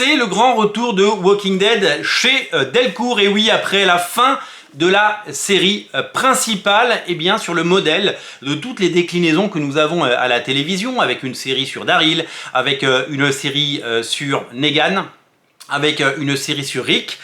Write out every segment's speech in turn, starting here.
C'est le grand retour de Walking Dead chez Delcourt, et oui, après la fin de la série principale, et bien sur le modèle de toutes les déclinaisons que nous avons à la télévision, avec une série sur Daryl, avec une série sur Negan, avec une série sur Rick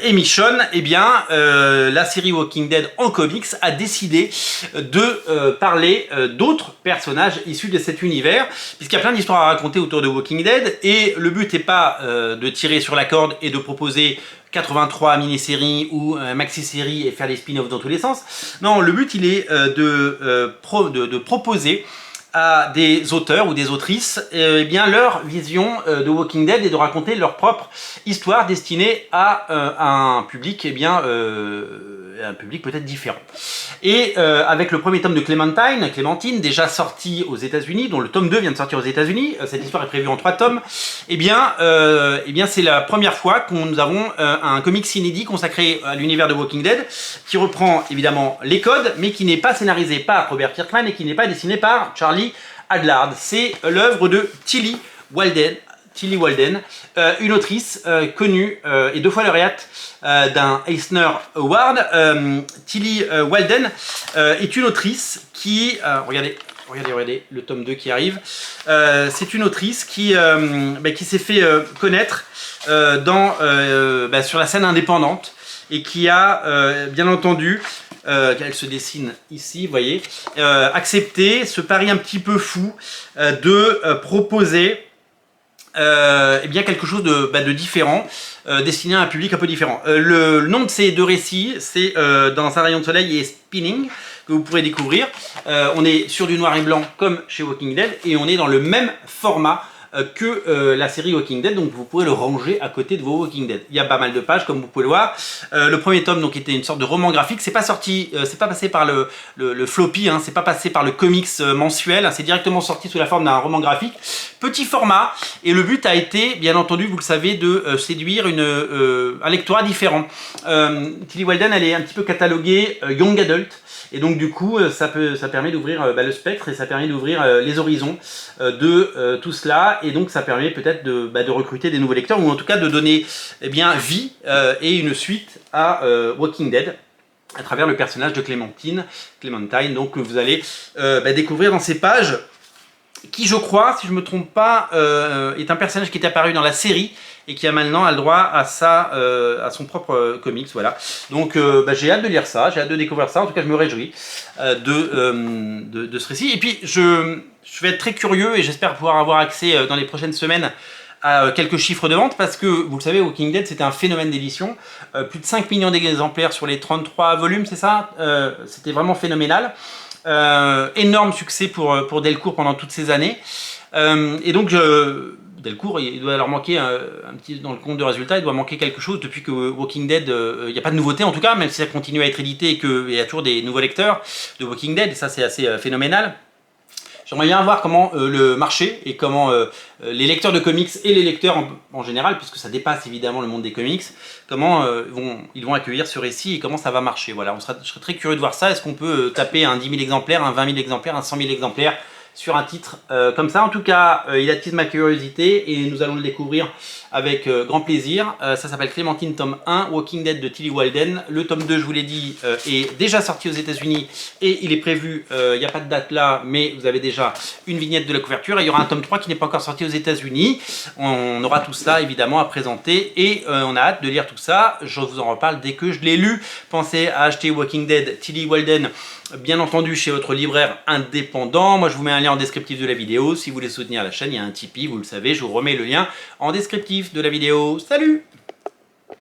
et Michonne, eh bien la série Walking Dead en comics a décidé de parler d'autres personnages issus de cet univers, puisqu'il y a plein d'histoires à raconter autour de Walking Dead, et le but n'est pas de tirer sur la corde et de proposer 83 mini-séries ou maxi-séries et faire des spin-offs dans tous les sens. Non, le but il est de proposer à des auteurs ou des autrices eh bien leur vision de Walking Dead et de raconter leur propre histoire destinée à un public eh bien un public peut-être différent. Et avec le premier tome de Clémentine, déjà sorti aux États-Unis, dont le tome 2 vient de sortir aux États-Unis, cette histoire est prévue en 3 tomes, eh bien c'est la première fois que nous avons un comics inédit consacré à l'univers de Walking Dead, qui reprend évidemment les codes, mais qui n'est pas scénarisé par Robert Kirkman et qui n'est pas dessiné par Charlie Adlard. C'est l'œuvre de Tillie Walden, une autrice connue et 2 fois lauréate d'un Eisner Award. Tillie Walden est une autrice qui... regardez le tome 2 qui arrive. C'est une autrice qui s'est fait connaître sur la scène indépendante et qui a bien entendu... elle se dessine ici, vous voyez, accepter ce pari un petit peu fou de proposer bien quelque chose de différent, destiné à un public un peu différent. Le nom de ces 2 récits, c'est Dans un rayon de soleil et Spinning, que vous pourrez découvrir. On est sur du noir et blanc comme chez Walking Dead, et on est dans le même format que la série Walking Dead, donc vous pourrez le ranger à côté de vos Walking Dead. Il y a pas mal de pages comme vous pouvez le voir. Le premier tome donc était une sorte de roman graphique, c'est pas sorti, c'est pas passé par le floppy, hein, c'est pas passé par le comics mensuel, hein, c'est directement sorti sous la forme d'un roman graphique, petit format, et le but a été, bien entendu, vous le savez, de séduire un lectorat différent. Tillie Walden, elle est un petit peu cataloguée Young Adult, et donc du coup ça permet d'ouvrir le spectre, et ça permet d'ouvrir les horizons de tout cela, et donc ça permet peut-être de recruter des nouveaux lecteurs, ou en tout cas de donner vie et une suite à Walking Dead à travers le personnage de Clémentine, donc que vous allez découvrir dans ces pages, qui, je crois, si je ne me trompe pas, est un personnage qui est apparu dans la série et qui a maintenant le droit à son propre comics, voilà. Donc j'ai hâte de lire ça, j'ai hâte de découvrir ça, en tout cas je me réjouis de ce récit. Et puis je vais être très curieux, et j'espère pouvoir avoir accès dans les prochaines semaines à quelques chiffres de vente, parce que vous le savez, Walking Dead c'était un phénomène d'édition, plus de 5 millions d'exemplaires sur les 33 volumes, c'est ça, c'était vraiment phénoménal. Énorme succès pour Delcourt pendant toutes ces années, et donc Delcourt, il doit leur manquer un petit, dans le compte de résultats, il doit manquer quelque chose depuis que Walking Dead, il n'y a pas de nouveauté en tout cas, même si ça continue à être édité et qu'il y a toujours des nouveaux lecteurs de Walking Dead, et ça c'est assez phénoménal. J'aimerais bien voir comment le marché et comment les lecteurs de comics et les lecteurs en général, puisque ça dépasse évidemment le monde des comics, comment ils vont accueillir ce récit et comment ça va marcher. Voilà, je serais très curieux de voir ça. Est-ce qu'on peut taper un 10 000 exemplaires, un 20 000 exemplaires, un 100 000 exemplaires sur un titre comme ça? En tout cas, il attise ma curiosité et nous allons le découvrir avec grand plaisir. Ça s'appelle Clémentine tome 1, Walking Dead de Tillie Walden. Le tome 2, je vous l'ai dit, est déjà sorti aux États-Unis et il est prévu, il n'y a pas de date là, mais vous avez déjà une vignette de la couverture, et il y aura un tome 3 qui n'est pas encore sorti aux États-Unis. On aura tout ça évidemment à présenter, et on a hâte de lire tout ça. Je vous en reparle dès que je l'ai lu. Pensez à acheter Walking Dead Tillie Walden, bien entendu chez votre libraire indépendant. Moi je vous mets un lien en descriptif de la vidéo. Si vous voulez soutenir la chaîne, il y a un Tipeee, vous le savez, je vous remets le lien en descriptif de la vidéo. Salut!